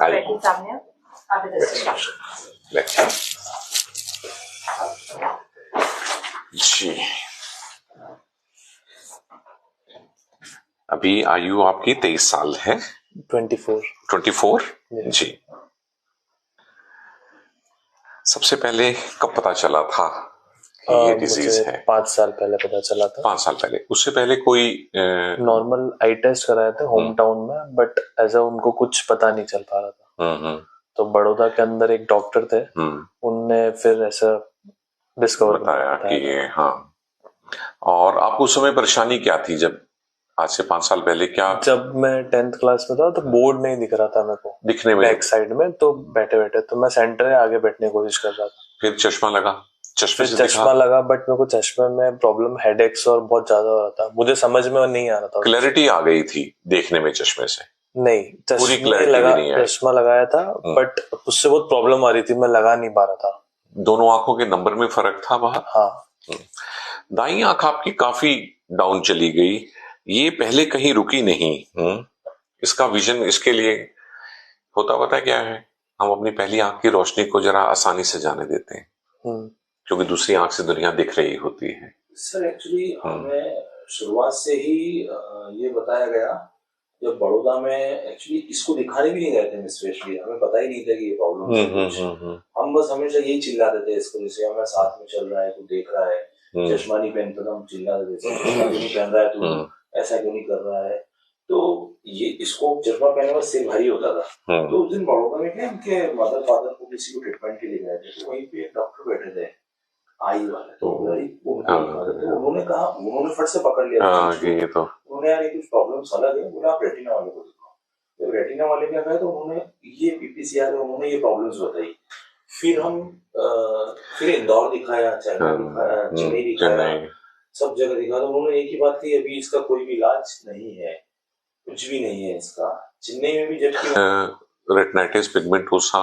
बैठिए सामने आप इधर बैठिए जी। अभी आयु आपकी 23 साल है। 24 जी। सबसे पहले कब पता चला था कि ये डिजीज है? 5 साल पहले पता चला था। 5 साल पहले। उससे पहले कोई नॉर्मल आई टेस्ट कराया था होम टाउन में, बट ऐसा उनको कुछ पता नहीं चल पा रहा था। तो बड़ौदा के अंदर एक डॉक्टर थे, उनने फिर ऐसा डिस्कवर बताया कि ये हाँ। और आपको उस समय परेशानी क्या थी जब आज से 5 साल पहले? क्या जब मैं 10th क्लास में था तो बोर्ड नहीं दिख रहा था मेरे को दिखने में, बैक साइड में, तो बैठे बैठे तो मैं सेंटर में आगे बैठने की कोशिश कर रहा था। फिर चश्मा लगा? चश्मा लगा, बट मेरे को चश्मे में प्रॉब्लम हेडेक्स और बहुत ज्यादा हो रहा था, मुझे समझ में नहीं आ रहा था। क्लैरिटी आ गई थी देखने में चश्मे से? नहीं, चश्मा लगाया था बट उससे बहुत प्रॉब्लम आ रही थी, मैं लगा नहीं पा रहा था। दोनों आंखों के नंबर में फर्क था वहां? हाँ। दाईं आंख आपकी काफी डाउन चली गई, ये पहले कहीं रुकी नहीं। इसका विजन, इसके लिए होता क्या है, हम अपनी पहली आंख की रोशनी को जरा आसानी से जाने देते हैं क्योंकि दूसरी आंख से दुनिया दिख रही होती है। सर एक्चुअली हमें शुरुआत से ही ये बताया गया, जब बड़ौदा में एक्चुअली इसको दिखाने भी नहीं गए थे, स्पेशली हमें पता ही नहीं था कि ये प्रॉब्लम है। हम बस हमेशा यही चिल्लाते थे इसको, जैसे हमें साथ में चल रहा है, तू देख रहा है, चश्मा नहीं पहनता था, हम चिल्लाते थे चश्मा क्यों नहीं पहन रहा है तू, ऐसा क्यों नहीं कर रहा है। तो ये इसको चश्मा पहनने पर सिर भारी होता था। तो उस दिन बड़ौदा में क्या, इनके मदर फादर को किसी को ट्रीटमेंट के लिए गए थे, तो वहीं पे एक डॉक्टर बैठे थे आई वाले, तो उन्होंने कहा, उन्होंने फट से पकड़ लिया तो उन्होंने, यार ये कुछ प्रॉब्लम्स अलग है, बोला आप रेटिना वाले को दिखाओ। तो रेटिना वाले क्या कहा, तो उन्होंने ये पीपीसीआर, उन्होंने ये प्रॉब्लम्स बताई। फिर हम फिर इंदौर दिखाया, चेन्नई दिखाया, सब जगह दिखा, तो उन्होंने एक ही बात कही, अभी इसका कोई भी इलाज नहीं है, कुछ भी नहीं है इसका। चेन्नई में भी जबकि रेटिनाइटिस पिगमेंटोसा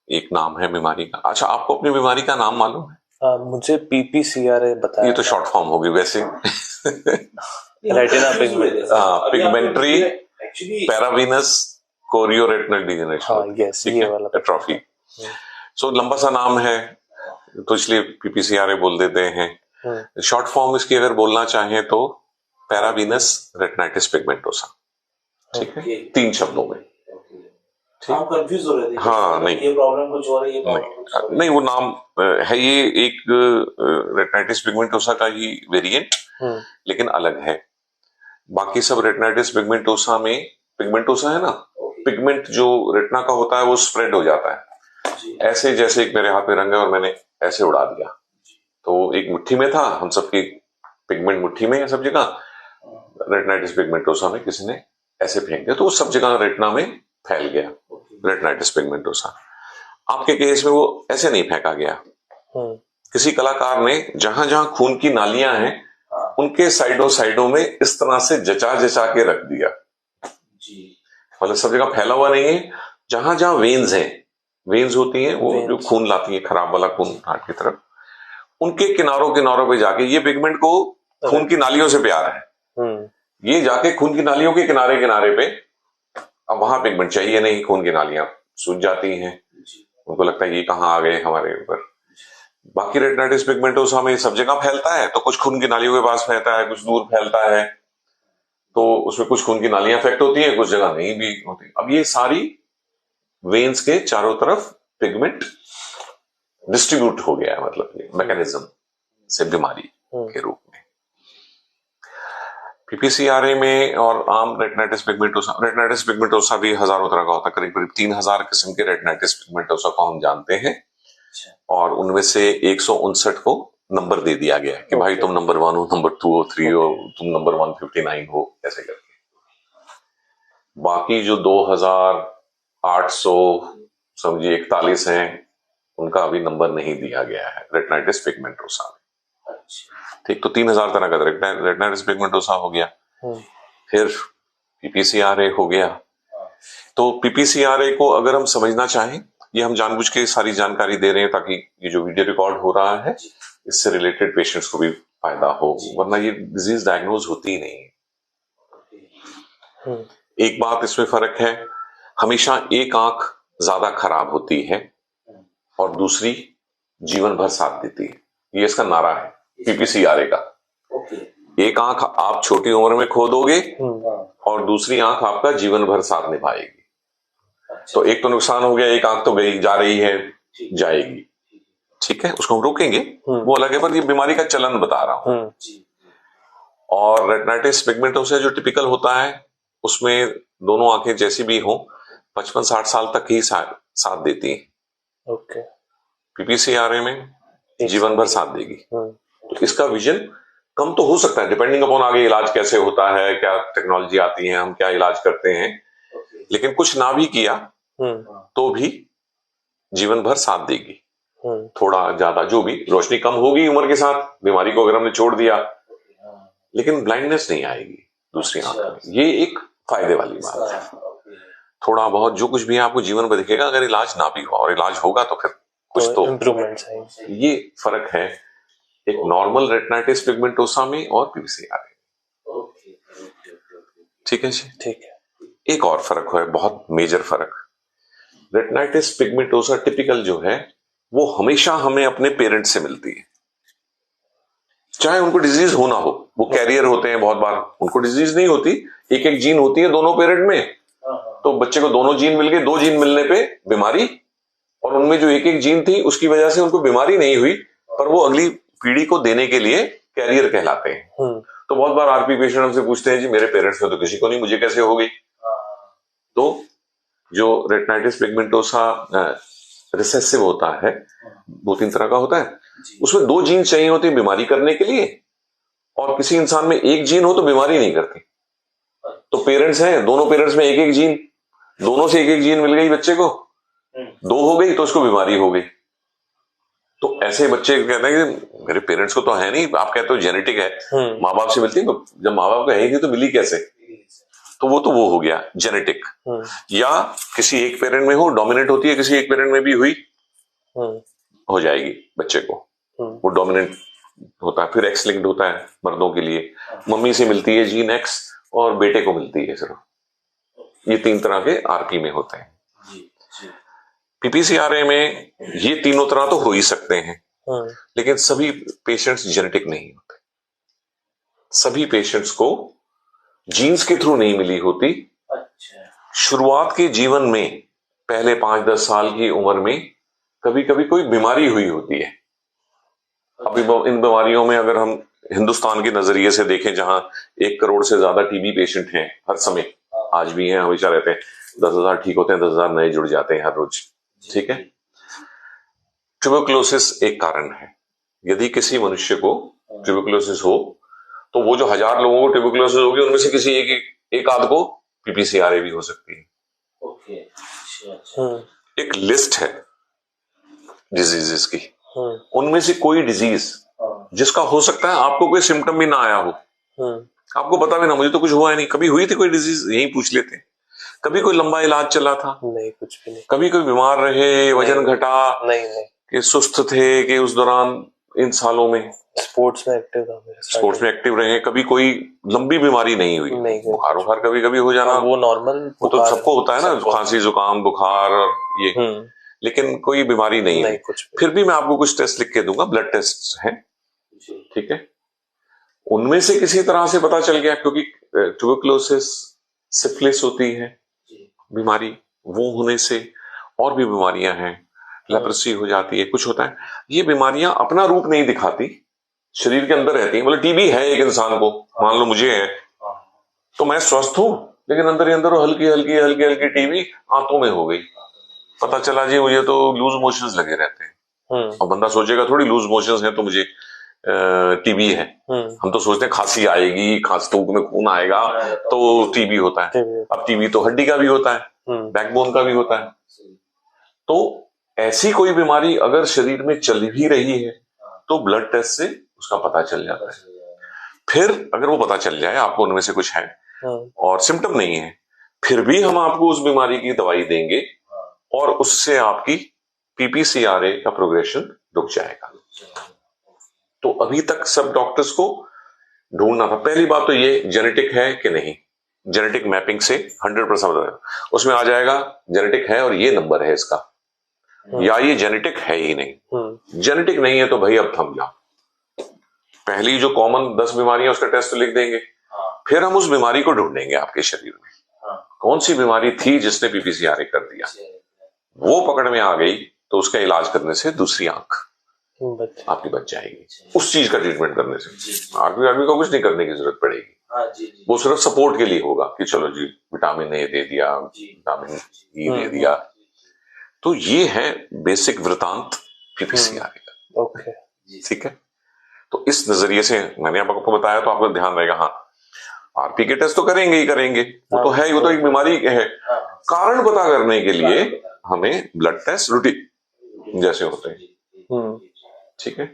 एक नाम है बीमारी का। अच्छा, आपको अपनी बीमारी का नाम मालूम है? मुझे पीपीसीआर बताया। ये तो शॉर्ट फॉर्म होगी वैसे। Retina pigmentary paravenous chorioretinal degeneration atrophy. So लंबा सा नाम है तो इसलिए पीपीसीआर बोल देते हैं। शॉर्ट फॉर्म इसकी अगर बोलना चाहें तो पैरावीनस रेटिनाइटिस पिगमेंटोसा। ठीक है, 3 शब्दों में। हम कंफ्यूज हो रहे थे। हाँ, नहीं, ये प्रॉब्लम कुछ और है, ये नहीं, वो नाम है, ये एक रेटिनाइटिस पिगमेंटोसा का ही वेरिएंट, लेकिन अलग है। बाकी सब रेटिनाइटिस पिगमेंटोसा में, पिगमेंटोसा है ना, पिगमेंट जो रेटिना का होता है वो स्प्रेड हो जाता है, ऐसे जैसे एक मेरे हाथ में रंग है और मैंने ऐसे उड़ा दिया, तो एक मुट्ठी में था, हम सबकी पिगमेंट मुट्ठी में है सब जगह। रेटिनाइटिस पिगमेंटोसा में किसी ने ऐसे फेंक दिया तो वो सब जगह रेटिना में फैल गया, रेटिनाइटिस पिगमेंटोसा। आपके केस में वो ऐसे नहीं फेंका गया, किसी कलाकार ने जहां जहां खून की नालियां हैं उनके साइडों में इस तरह से जचा के रख दिया। मतलब सब जगह फैला हुआ नहीं है, जहां जहां वेन्स हैं, वेन्स होती हैं वो जो खून लाती है, खराब वाला खून हार्ट की तरफ, उनके किनारों पे जाके, ये पिगमेंट को खून की नालियों से प्यार है, ये जाके खून की नालियों के किनारे पे, अब वहां पिगमेंट चाहिए नहीं, खून की नालियां सूज जाती हैं, उनको लगता है ये कहां आ गए हमारे ऊपर। बाकी रेटिनाइटिस पिगमेंटोसा में सब जगह फैलता है, तो कुछ खून की नालियों के पास फैलता है, कुछ दूर फैलता है, तो उसमें कुछ खून की नालियां अफेक्ट होती हैं, कुछ जगह नहीं भी होती। अब ये सारी वेन्स के चारों तरफ पिगमेंट डिस्ट्रीब्यूट हो गया है, मतलब ये मैकेनिज्म से बीमारी के रूप में। पीपीसीआरए में और आम रेटिनाइटिस पिगमेंटोसा भी हजारों तरह का होता है, करीब 3000 किस्म के रेटिनाइटिस पिगमेंटोसा को हम जानते हैं, और उनमें से 159 को नंबर दे दिया गया है कि भाई तुम नंबर 1 हो, नंबर 2 हो, 3 हो, तुम नंबर 159 हो, ऐसे करके। बाकी जो 2800 समझिए 41 हैं, उनका अभी नंबर नहीं दिया गया है रेटिनाइटिस पिगमेंटोसा में। ठीक, तो 3000 तरह का रेटिनाइटिस पिगमेंटोसा हो गया, फिर पीपीसीआरए हो गया। तो पीपीसीआरए को अगर हम समझना चाहें, ये हम जानबूझ के सारी जानकारी दे रहे हैं ताकि ये जो वीडियो रिकॉर्ड हो रहा है इससे रिलेटेड पेशेंट्स को भी फायदा हो, वरना ये डिजीज डायग्नोज होती ही नहीं है। एक बात इसमें फर्क है, हमेशा एक आंख ज्यादा खराब होती है और दूसरी जीवन भर साथ देती है। ये इसका नारा है पीपीसीआरए का। एक आंख आप छोटी उम्र में खो दोगे और दूसरी आंख आपका जीवन भर साथ निभाएगी। तो एक तो नुकसान हो गया, एक आंख तो गई, जा रही है, जाएगी, ठीक है, उसको हम रोकेंगे, वो अलग है, पर ये बीमारी का चलन बता रहा हूं। और रेटिनाइटिस पिगमेंटोसा जो टिपिकल होता है उसमें दोनों आंखें जैसी भी हो 55-60 साल तक ही साथ देती हैं। ओके। पीपीसीआरए में जीवन भर साथ देगी। तो इसका विजन कम तो हो सकता है, डिपेंडिंग अपॉन आगे इलाज कैसे होता है, क्या टेक्नोलॉजी आती है, हम क्या इलाज करते हैं, लेकिन कुछ ना भी किया तो भी जीवन भर साथ देगी। थोड़ा ज्यादा जो भी रोशनी कम होगी उम्र के साथ, बीमारी को अगर हमने छोड़ दिया, लेकिन ब्लाइंडनेस नहीं आएगी दूसरी आंख में। ये एक फायदे वाली बात है। थोड़ा बहुत जो कुछ भी आपको जीवन भर दिखेगा, अगर इलाज ना भी हुआ और इलाज होगा तो फिर कुछ तो इम्प्रूवमेंट्स आएंगे। ये फर्क है एक नॉर्मल रेटिनाइटिस पिगमेंटोसा में और पीपीसीआरए। ठीक है जी, ठीक है। एक और फर्क है, बहुत मेजर फर्क। रेटिनाइटिस पिगमेंटोसा टिपिकल जो है वो हमेशा हमें अपने पेरेंट्स से मिलती है, चाहे उनको डिजीज हो ना हो। वो कैरियर होते हैं, बहुत बार उनको डिजीज नहीं होती, एक एक जीन होती है दोनों पेरेंट में, तो बच्चे को दोनों जीन मिल गए, 2 जीन मिलने पे बीमारी, और उनमें जो एक एक जीन थी उसकी वजह से उनको बीमारी नहीं हुई, पर वो अगली पीढ़ी को देने के लिए कैरियर कहलाते हैं। तो बहुत बार आरपी पेशेंट हमसे पूछते हैं जी मेरे पेरेंट्स में तो किसी को नहीं, मुझे कैसे हो गई? तो जो रेटिनाइटिस पिगमेंटोसा रिसेसिव होता है, 2-3 तरह का होता है, उसमें 2 जीन चाहिए होते हैं बीमारी करने के लिए, और किसी इंसान में एक जीन हो तो बीमारी नहीं करती। तो पेरेंट्स हैं, दोनों पेरेंट्स में एक एक जीन, दोनों से एक एक जीन मिल गई बच्चे को, 2 हो गई तो उसको बीमारी हो गई। तो ऐसे बच्चे कहते हैं कि मेरे पेरेंट्स को तो है नहीं, आप कहते हो जेनेटिक है, माँ बाप से मिलती है, तो जब माँ बाप को है ही नहीं तो मिली कैसे? तो वो हो गया जेनेटिक। या किसी एक पेरेंट में हो, डोमिनेंट होती है, किसी एक पेरेंट में भी हुई हो जाएगी बच्चे को, वो डोमिनेंट होता है। फिर एक्स लिंक्ड होता है मर्दों के लिए, मम्मी से मिलती है जीन एक्स और बेटे को मिलती है सिर्फ। ये 3 तरह के आरपी में होते हैं। पीपीसीआरए में ये तीनों तरह तो हो ही सकते हैं, लेकिन सभी पेशेंट्स जेनेटिक नहीं होते। सभी पेशेंट्स को जीन्स के थ्रू नहीं मिली होती। शुरुआत के जीवन में पहले 5-10 साल की उम्र में कभी कभी कोई बीमारी हुई होती है। अभी इन बीमारियों में अगर हम हिंदुस्तान के नजरिए से देखें, जहां 1 करोड़ से ज्यादा टीबी पेशेंट हैं हर समय, आज भी हैं, हमेशा रहते हैं, 10,000 ठीक होते हैं, 10,000 नए जुड़ जाते हैं हर रोज। ठीक है, ट्यूबरकुलोसिस एक कारण है। यदि किसी मनुष्य को ट्यूबरकुलोसिस हो तो वो जो 1000 लोगों को ट्यूबरकुलोसिस होगी उनमें से किसी एक आध को पीपीसीआरए भी हो सकती है। एक लिस्ट है डिजीजेस की, उनमें से कोई डिजीज जिसका हो सकता है आपको कोई सिम्टम भी ना आया हो, आपको पता भी ना, मुझे तो कुछ हुआ है नहीं, कभी हुई थी कोई डिजीज, यही पूछ लेते हैं। कभी कोई लंबा इलाज चला था? नहीं, कुछ भी नहीं। कभी कोई बीमार रहे, वजन घटा, नहीं, कि सुस्त थे, कि उस दौरान इन सालों में स्पोर्ट्स में एक्टिव था, स्पोर्ट्स में एक्टिव रहे, कभी कोई लंबी बीमारी नहीं हुई? बुखार कभी कभी हो जाना, वो नॉर्मल, वो तो सबको होता है ना, खांसी जुकाम बुखार और ये, लेकिन कोई बीमारी नहीं है। फिर भी मैं आपको कुछ टेस्ट लिख के दूंगा, ब्लड टेस्ट हैं, ठीक है, उनमें से किसी तरह से पता चल गया, क्योंकि ट्यूबरकुलोसिस, सिफिलिस होती है बीमारी, वो होने से और भी बीमारियां हैं, लेप्रेसी हो जाती है, कुछ होता है। ये बीमारियां अपना रूप नहीं दिखाती, शरीर के अंदर रहती हैं। मतलब टीबी है एक इंसान को, मान लो मुझे है, तो मैं स्वस्थ हूं, लेकिन अंदर ही अंदर हल्की हल्की हल्की हल्की टीबी आंतों में हो गई, पता चला जी मुझे तो लूज मोशंस लगे रहते हैं। और बंदा सोचेगा थोड़ी लूज मोशंस है तो मुझे टीबी है, हम तो सोचते हैं खांसी आएगी, थूक में खून आएगा तो टीबी होता है। अब टीबी तो हड्डी का भी होता है, बैकबोन का भी होता है। तो ऐसी कोई बीमारी अगर शरीर में चल भी रही है तो ब्लड टेस्ट से उसका पता चल जाता है। फिर अगर वो पता चल जाए आपको उनमें से कुछ है और सिम्टम नहीं है, फिर भी हम आपको उस बीमारी की दवाई देंगे और उससे आपकी पीपीसीआरए का प्रोग्रेशन रुक जाएगा। तो अभी तक सब डॉक्टर्स को ढूंढना था। पहली बात तो ये जेनेटिक है कि नहीं, जेनेटिक मैपिंग से 100% उसमें आ जाएगा जेनेटिक है और ये नंबर है इसका, या ये जेनेटिक है ही नहीं। जेनेटिक नहीं है तो भाई अब थम जाओ, पहली जो कॉमन 10 बीमारियां उसका टेस्ट लिख देंगे, फिर हम उस बीमारी को ढूंढेंगे आपके शरीर में कौन सी बीमारी थी जिसने पीपीसीआरए कर दिया, वो पकड़ में आ गई तो उसका इलाज करने से दूसरी आंख आपकी बच जाएगी, उस चीज का ट्रीटमेंट करने से आदमी को कुछ नहीं करने की जरूरत पड़ेगी। वो सिर्फ सपोर्ट के लिए होगा कि चलो जी विटामिन ए दे दिया, विटामिन ई दे दिया। तो ये है बेसिक वृतांत पीपीसीआरए का। ओके, ठीक है, तो इस नजरिए से मैंने आपको बताया तो आपको ध्यान रहेगा। हाँ, आरपी के टेस्ट तो करेंगे ही करेंगे, वो तो है, वो तो एक बीमारी है। कारण पता करने के लिए हमें ब्लड टेस्ट रूटीन जैसे होते हैं। ठीक है,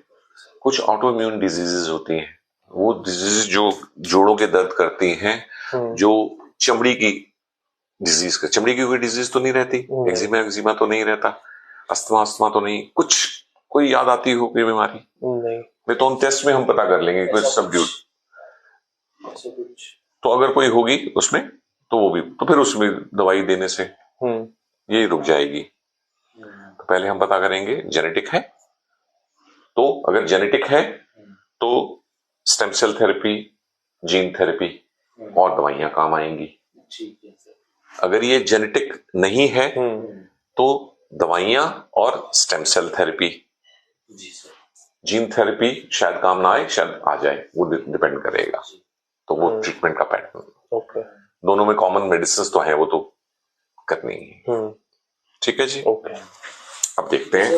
कुछ ऑटो इम्यून डिजीजेस होती हैं, वो डिजीज जो जोड़ों के दर्द करती हैं, जो चमड़ी की डिजीज का, चमड़ी की कोई डिजीज तो नहीं रहती, एक्जिमा तो नहीं रहता, अस्थमा तो नहीं, कुछ कोई याद आती हो कोई बीमारी? नहीं तो उन टेस्ट में हम पता कर लेंगे कोई सबड्यूट, तो अगर कोई होगी उसमें तो वो भी, तो फिर उसमें दवाई देने से यही रुक जाएगी। तो पहले हम पता करेंगे जेनेटिक है, तो अगर जेनेटिक है तो stem cell therapy, gene therapy और दवाइयां काम आएंगी। अगर ये जेनेटिक नहीं है तो दवाइयां और stem cell therapy, gene therapy शायद काम ना आए, शायद आ जाए, वो डिपेंड करेगा। तो वो ट्रीटमेंट का पैटर्न, दोनों में कॉमन मेडिसिन तो है, वो तो करनी है। ठीक है जी, अब देखते हैं।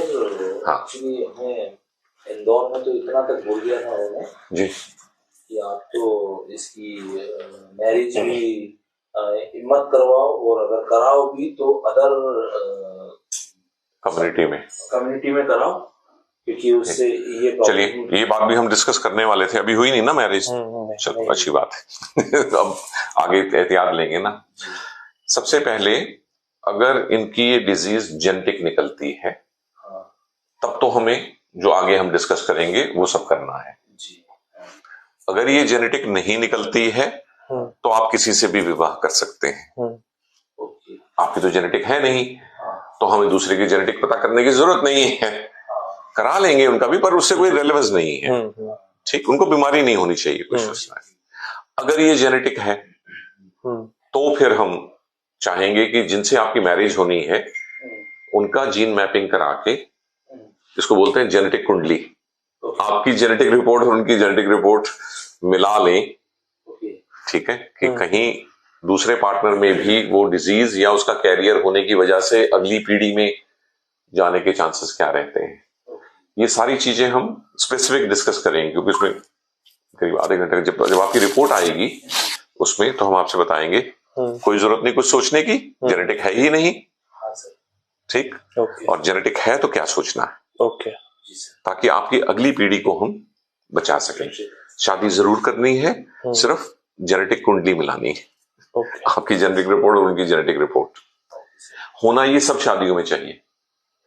हाँ, हमें इंदौर में तो इतना तक बोल दिया था उन्होंने जी कि आप तो इसकी मैरिज भी मत करवाओ, और अगर कराओ भी तो अदर कम्युनिटी में कराओ, क्योंकि उससे ये चलिए, ये बात भी हम डिस्कस करने वाले थे, अभी हुई नहीं ना मैरिज। चलो अच्छी बात है अब आगे एहतियात लेंगे ना। सबसे पहले अगर इनकी ये डिजीज जेनेटिक निकलती है तब तो हमें जो आगे हम डिस्कस करेंगे वो सब करना है। अगर ये जेनेटिक नहीं निकलती है तो आप किसी से भी विवाह कर सकते हैं। आपकी तो जेनेटिक है नहीं, तो हमें दूसरे की जेनेटिक पता करने की जरूरत नहीं है, करा लेंगे उनका भी, पर उससे कोई रेलेवेंस नहीं है। ठीक, उनको बीमारी नहीं होनी चाहिए कुछ। अगर ये जेनेटिक है तो फिर हम चाहेंगे कि जिनसे आपकी मैरिज होनी है उनका जीन मैपिंग करा के, जिसको बोलते हैं जेनेटिक कुंडली, आपकी जेनेटिक रिपोर्ट और उनकी जेनेटिक रिपोर्ट मिला लें। ठीक है, कि कहीं दूसरे पार्टनर में भी वो डिजीज या उसका कैरियर होने की वजह से अगली पीढ़ी में जाने के चांसेस क्या रहते हैं। ये सारी चीजें हम स्पेसिफिक डिस्कस करेंगे, क्योंकि उसमें करीब आधे घंटे जब आपकी रिपोर्ट आएगी उसमें तो हम आपसे बताएंगे। कोई जरूरत नहीं कुछ सोचने की, जेनेटिक है ही नहीं। ठीक, और जेनेटिक है तो क्या सोचना है, ताकि आपकी अगली पीढ़ी को हम बचा सकें। शादी जरूर करनी है, सिर्फ जेनेटिक कुंडली मिलानी है। आपकी जेनेटिक रिपोर्ट और उनकी जेनेटिक रिपोर्ट होना, ये सब शादियों में चाहिए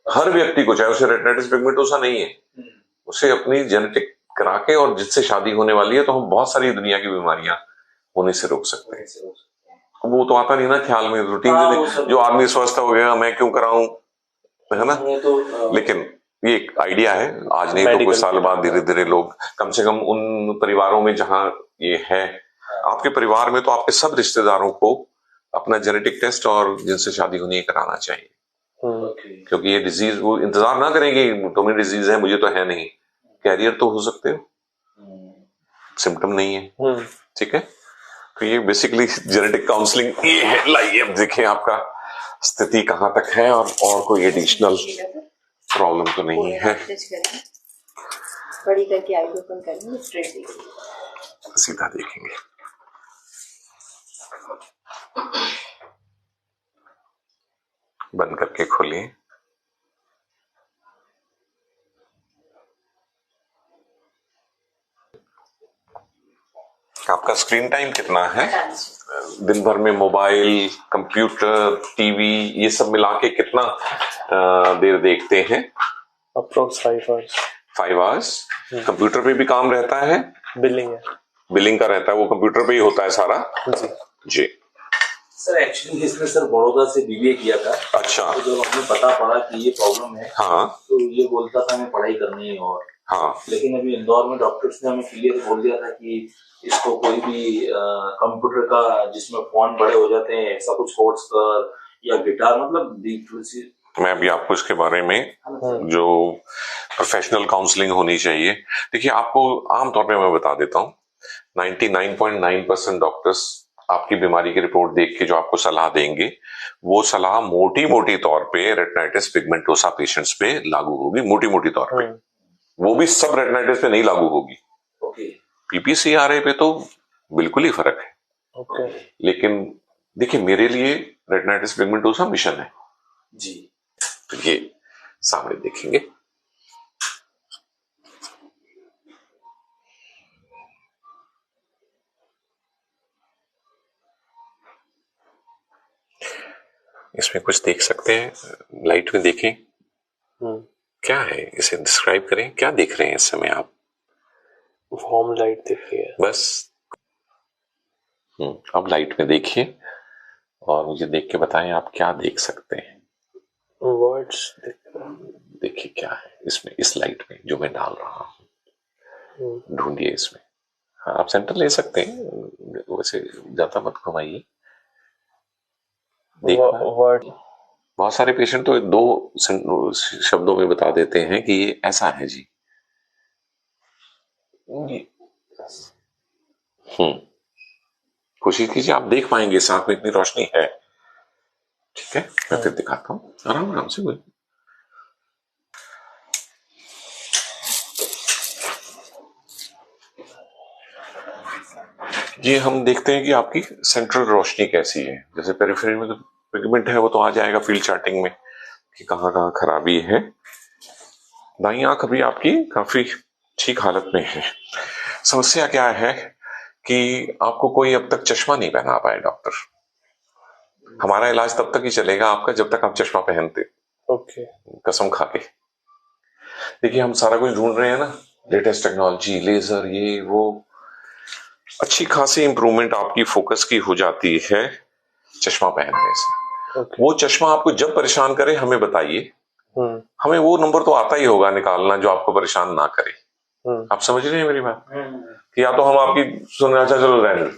हर व्यक्ति को, चाहे उसे रेटिनाइटिस पिगमेंटोसा नहीं है, उसे अपनी जेनेटिक करा के, और जिससे शादी होने वाली है तो हम बहुत सारी दुनिया की बीमारियां होने से रोक सकते हैं। वो तो आता नहीं ना ख्याल में, रूटीन जो आदमी स्वस्थ हो गया मैं क्यों कराऊं, है ना। लेकिन ये एक आइडिया है, आज नहीं तो कुछ साल बाद धीरे धीरे लोग, कम से कम उन परिवारों में जहां ये है, आपके परिवार में तो आपके सब रिश्तेदारों को अपना जेनेटिक टेस्ट और जिनसे शादी होनी है कराना चाहिए। क्योंकि ये डिजीज, वो इंतजार ना करेंगे तुम्हें डिजीज है मुझे तो है नहीं, कैरियर तो हो सकते हो, सिम्टम नहीं है। ठीक है, तो ये बेसिकली जेनेटिक काउंसलिंग ये है। लाइए अब देखें आपका स्थिति कहां तक है, और कोई एडिशनल प्रॉब्लम तो नहीं है। बड़ी करके आई ओपन करेंगे, स्ट्रेट देखेंगे, सीधा देखेंगे। बंद करके खोलिए। आपका स्क्रीन टाइम कितना है दिन भर में? मोबाइल, कंप्यूटर, टीवी, ये सब मिला के कितना देर देखते हैं? Approx 5 hours. 5 आवर्स। कंप्यूटर पे भी काम रहता है? बिलिंग है, बिलिंग का रहता है, वो कंप्यूटर पे ही होता है सारा। जी। जी। सर एक्चुअली इसने सर बड़ौदा से बीबीए किया था। अच्छा। तो जब हमें पता पड़ा कि ये प्रॉब्लम है, हाँ, तो ये बोलता था हमें पढ़ाई करनी है और हाँ, लेकिन अभी इंदौर में डॉक्टर्स ने हमें क्लियर बोल दिया था कि इसको कोई भी कंप्यूटर का जिसमें फोन बड़े हो जाते हैं ऐसा कुछ कोर्स कर या गिटार, मतलब मैं अभी आपको इसके बारे में जो प्रोफेशनल काउंसलिंग होनी चाहिए, देखिए आपको आमतौर पे मैं बता देता हूँ 99.9% डॉक्टर्स आपकी बीमारी की रिपोर्ट देख के जो आपको सलाह देंगे वो सलाह मोटी मोटी तौर पे रेटिनाइटिस पिगमेंटोसा पेशेंट्स पे लागू होगी, मोटी मोटी तौर पे। वो भी सब रेटिनाइटिस पे नहीं लागू होगी। पीपीसीआरए पे तो बिल्कुल ही फर्क है। लेकिन देखिए मेरे लिए रेटिनाइटिस पिगमेंटोसा मिशन है जी। तो ये सामने देखेंगे। इसमें कुछ देख सकते हैं, लाइट में देखें क्या है, इसे डिस्क्राइब करें, क्या देख रहे हैं इस समय आप? वार्म लाइट दिख रही है बस। अब लाइट में देखिए और मुझे देख के बताएं आप क्या देख सकते हैं। वर्ड्स दिख रहे हैं। देखिए क्या है इसमें, इस लाइट में जो मैं डाल रहा हूँ, ढूंढिए इसमें। हाँ आप सेंटर ले सकते हैं, वैसे ज्यादा मत घुमाइए। वर्ड बहुत सारे पेशेंट तो दो शब्दों में बता देते हैं कि ये ऐसा है जी। कोशिश कीजिए, आप देख पाएंगे, इस आंख में इतनी रोशनी है। ठीक है, मैं फिर दिखाता हूँ, आराम आराम से। कोई ये हम देखते हैं कि आपकी सेंट्रल रोशनी कैसी है। जैसे पेरिफेरी में तो पिगमेंट है वो तो आ जाएगा फील्ड चार्टिंग में कि कहाँ कहाँ खराबी है। दाईं आंख अभी आपकी काफी ठीक हालत में है। समस्या क्या है कि आपको कोई अब तक चश्मा नहीं पहना पाया डॉक्टर। हमारा इलाज तब तक ही चलेगा आपका जब तक आप चश्मा पहनते। ओके। कसम खा के देखिए, हम सारा कुछ ढूंढ रहे हैं ना, लेटेस्ट टेक्नोलॉजी, लेजर, ये वो। अच्छी खासी इंप्रूवमेंट आपकी फोकस की हो जाती है चश्मा पहनने से। वो चश्मा आपको जब परेशान करे हमें बताइए, हमें वो नंबर तो आता ही होगा निकालना जो आपको परेशान ना करे। आप समझ रहे हैं मेरी बात? कि या तो हम आपकी सुन, अच्छा चलो रहने,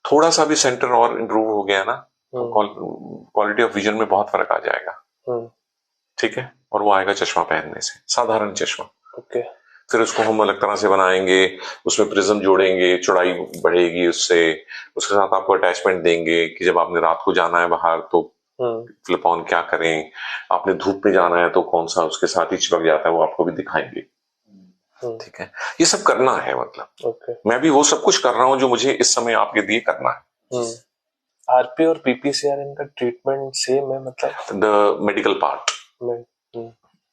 थोड़ा सा भी सेंटर और इंप्रूव हो गया ना, क्वालिटी ऑफ विजन में बहुत फर्क आ जाएगा। ठीक है, और वो आएगा चश्मा पहनने से, साधारण चश्मा। ओके। फिर उसको हम अलग तरह से बनाएंगे, उसमें प्रिज्म जोड़ेंगे, चौड़ाई बढ़ेगी उससे, उसके साथ आपको अटैचमेंट देंगे कि जब आपने रात को जाना है बाहर तो फ्लिप ऑन क्या करें, आपने धूप में जाना है तो कौन सा उसके साथ ही चिपक जाता है वो आपको भी दिखाएंगे। ठीक है, ये सब करना है, मतलब मैं भी वो सब कुछ कर रहा हूं जो मुझे इस समय आपके दिए करना है। आरपी और पीपीसीआर इनका ट्रीटमेंट सेम है, मतलब the medical part,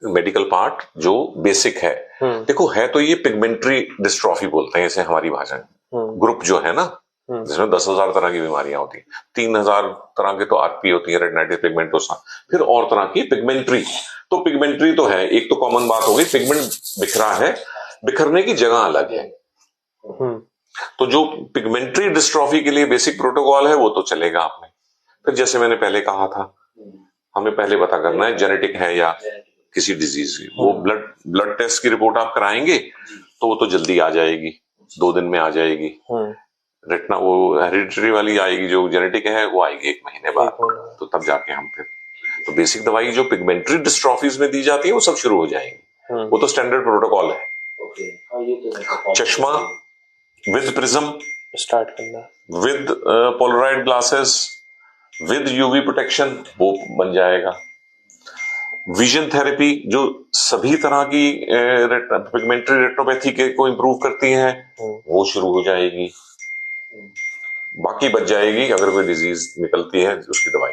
medical part जो बेसिक है। देखो है तो ये पिगमेंट्री डिस्ट्रॉफी बोलते हैं इसे हमारी भाषा में। ग्रुप जो है ना, जिसमें 10,000 तरह की बीमारियां होती हैं, 3,000 तरह के तो आरपी होती है, रेटिनाइटिस पिगमेंटोसा, फिर और तरह की पिगमेंट्री। तो पिगमेंट्री तो है, एक तो कॉमन बात हो गई, पिगमेंट बिखरा है, बिखरने की जगह अलग है। तो जो पिगमेंट्री डिस्ट्रॉफी के लिए बेसिक प्रोटोकॉल है वो तो चलेगा आपने। फिर जैसे मैंने पहले कहा था, हमें पहले पता करना है जेनेटिक है या किसी डिजीज की। वो ब्लड टेस्ट की रिपोर्ट आप कराएंगे तो वो तो जल्दी आ जाएगी, 2 दिन में आ जाएगी। रेटिना वो हेरिडिटरी वाली आएगी, जो जेनेटिक है वो आएगी 1 महीने बाद। तो तब जाके हम फिर तो बेसिक दवाई जो पिगमेंट्री डिस्ट्रॉफीज में दी जाती है वो सब शुरू हो जाएंगी। वो तो स्टैंडर्ड प्रोटोकॉल है। चश्मा विद प्रिज्म स्टार्ट करना, with Polaroid glasses, with UV protection, वो बन जाएगा। विजन थेरेपी जो सभी तरह की पिगमेंट्री रेटिनोपैथी के को इंप्रूव करती है वो शुरू हो जाएगी। बाकी बच जाएगी अगर कोई डिजीज निकलती है उसकी दवाई।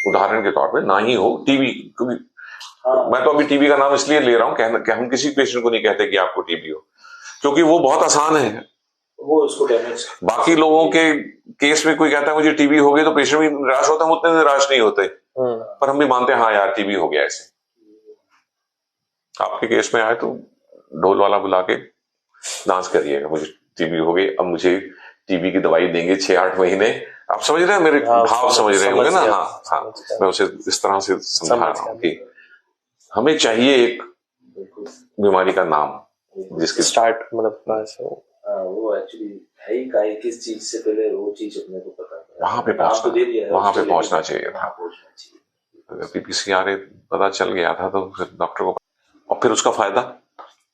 उदाहरण के तौर पे ना ही हो टीबी, क्योंकि मैं तो अभी टीबी का नाम इसलिए ले रहा हूँ कि हम किसी पेशेंट को नहीं कहते कि आपको टीबी हो, क्योंकि वो बहुत आसान है, वो उसको डैमेज। बाकी लोगों के केस में कोई कहता है मुझे टीबी हो गई तो पेशेंट भी निराश होता है, उतने निराश नहीं होते, पर हम भी मानते हैं हाँ यार टीबी हो गया ऐसे। आपके केस में आए तो ढोल वाला बुला के डांस करिएगा, मुझे टीबी हो गई, अब मुझे टीबी की दवाई देंगे 6-8 महीने। आप समझ रहे हैं मेरे भाव, समझ रहे होंगे ना? हाँ, मैं उसे इस तरह से समझा रहा हूँ कि हमें चाहिए एक बीमारी का नाम जिसकी स्टार्ट मतलब वो एक्चुअली है ही का किस चीज से पहले वो चीज अपने को पता है, वहां पे पहुंचना चाहिए था। अगर पीपीसीआर पता चल गया था तो फिर डॉक्टर को, और फिर उसका फायदा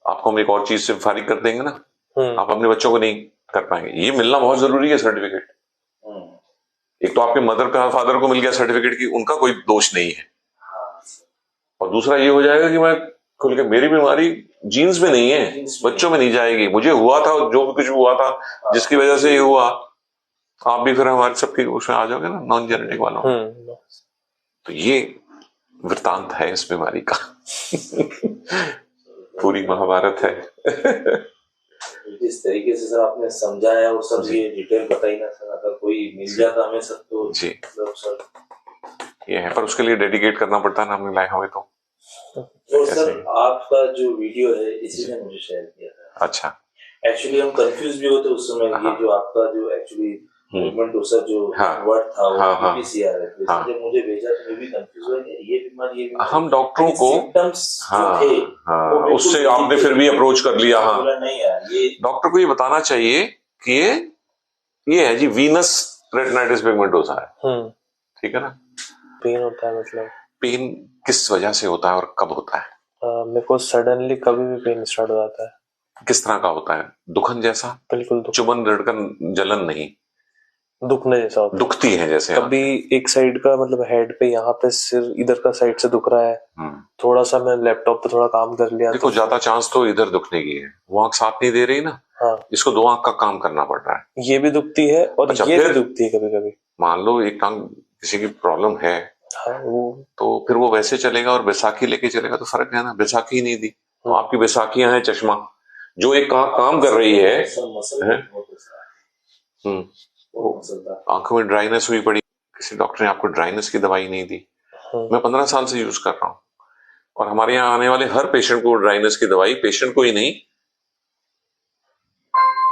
आपको हम एक और चीज से फारिग कर देंगे ना, आप अपने बच्चों को नहीं कर पाएंगे। ये मिलना बहुत जरूरी है सर्टिफिकेट। एक तो आपके मदर का फादर को मिल गया सर्टिफिकेट की उनका कोई दोष नहीं है, और दूसरा ये हो जाएगा कि मैं खुल के, मेरी बीमारी जीन्स में नहीं है, बच्चों में नहीं जाएगी, मुझे हुआ था जो भी कुछ हुआ था जिसकी वजह से ये हुआ, आप भी फिर हमारे सबके उसमें आ जाओगे ना, नॉन जेनेटिक वालों। तो ये वृतांत है इस बीमारी का। पूरी महाभारत है। जिस तरीके से सर आपने समझाया और सब ये डिटेल बताई ना सर, अगर कोई मिल जाता हमें सब तो जी सर ये है, पर उसके लिए डेडिकेट करना पड़ता है ना, हमने लाए हमें तो। और सर आपका जो वीडियो है इसी ने मुझे शेयर किया था। अच्छा, एक्चुअली हम कंफ्यूज भी होते उस समय, ये जो आपका जो एक्चुअली ट्रीटमेंट डोसा जो वर्ड था वो पीपीसीआर है, जब मुझे भेजा तो मैं भी कंफ्यूज हुआ कि ये बीमारी हम डॉक्टरों को उससे आपने फिर भी अप्रोच कर लिया। हाँ, नहीं यार, ये डॉक्टर को ये बताना चाहिए कि ये है जी वीनस रेटिनाइटिस पिगमेंटोसा है। ठीक है ना? पेन होता है, मतलब पेन किस वजह से होता है और कब होता है? मेरे को सडनली कभी भी पेन स्टार्ट हो जाता है। किस तरह का होता है? दुखन जैसा? बिल्कुल चुभन, धड़कन, जलन नहीं, दुखने जैसा होता है। दुखती है जैसे कभी एक साइड का, मतलब हेड पे यहाँ पे सिर इधर का साइड से दुख रहा है। थोड़ा सा मैं लैपटॉप पे थोड़ा काम कर लिया, देखो ज्यादा चांस तो इधर दुखने की है, वो आंख साथ नहीं दे रही ना। हाँ, इसको दो आंख का काम करना पड़ रहा है। ये भी दुखती है और अच्छा, ये भी दुखती है कभी कभी। मान लो एक टांग किसी की प्रॉब्लम है, हाँ, वो तो फिर वो वैसे चलेगा और बैसाखी लेके चलेगा तो फर्क है ना। बैसाखी ही नहीं दी तो आपकी बैसाखियां हैं चश्मा, जो एक काम कर रही है। आंखों में ड्राइनेस हुई पड़ी, किसी डॉक्टर ने आपको ड्राइनेस की दवाई नहीं दी। मैं 15 साल से यूज कर रहा हूँ, और हमारे यहाँ आने वाले हर पेशेंट को ड्राइनेस की दवाई, पेशेंट को ही नहीं,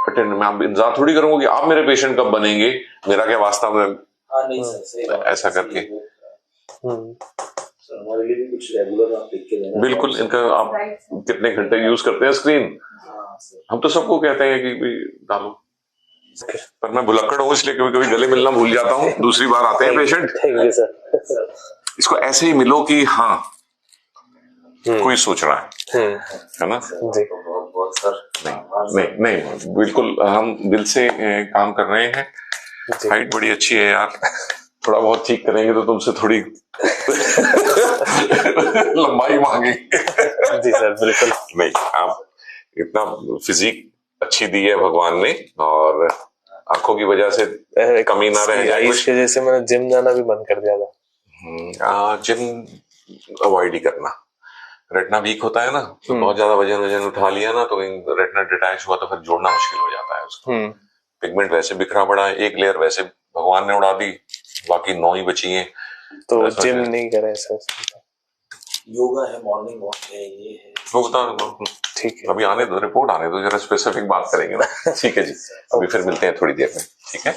अटेंड मैं आप इंतजार थोड़ी करूंगा कि आप मेरे पेशेंट कब बनेंगे, मेरा क्या वास्ता में। नहीं सर, ऐसा करके हमारे लिए भी कुछ रेगुलर आप लिख के देना। बिल्कुल, इनका आप कितने घंटे यूज करते हैं स्क्रीन? हम तो सबको कहते हैं कि भाई डालो, पर मैं भुलक्कड़ हूँ इसलिए कभी कभी गले मिलना भूल जाता हूँ। दूसरी बार आते हैं पेशेंट, इसको ऐसे ही मिलो कि हाँ कोई सोच रहा है ना? बहुत सर नहीं, बिल्कुल हम दिल से काम कर रहे हैं। हाइट बड़ी अच्छी है यार, थोड़ा बहुत ठीक करेंगे तो तुमसे थोड़ी लंबाई मांगेंगे। जी सर, बिल्कुल नहीं, आप इतना फिजिक अच्छी दी है भगवान ने, और आंखों की वजह से कमी ना रह जाए। इसके जैसे मैंने जिम जाना भी बंद कर दिया था। जिम अवॉइड ही करना। रेटिना वीक होता है ना, तो बहुत ज्यादा वजन उठा लिया ना तो रेटिना डिटैच हुआ तो फिर जोड़ना मुश्किल हो जाता है उसको। पिगमेंट वैसे बिखरा पड़ा है, एक लेयर वैसे भगवान ने उड़ा दी, बाकी 9 ही बची है। तो जिम नहीं करे सर? योगा है, मॉर्निंग वॉक है, ये है, वो बता। ठीक है, अभी आने दो, रिपोर्ट आने दो, जरा स्पेसिफिक बात करेंगे ना। ठीक है जी, अभी फिर मिलते हैं थोड़ी देर में। ठीक है।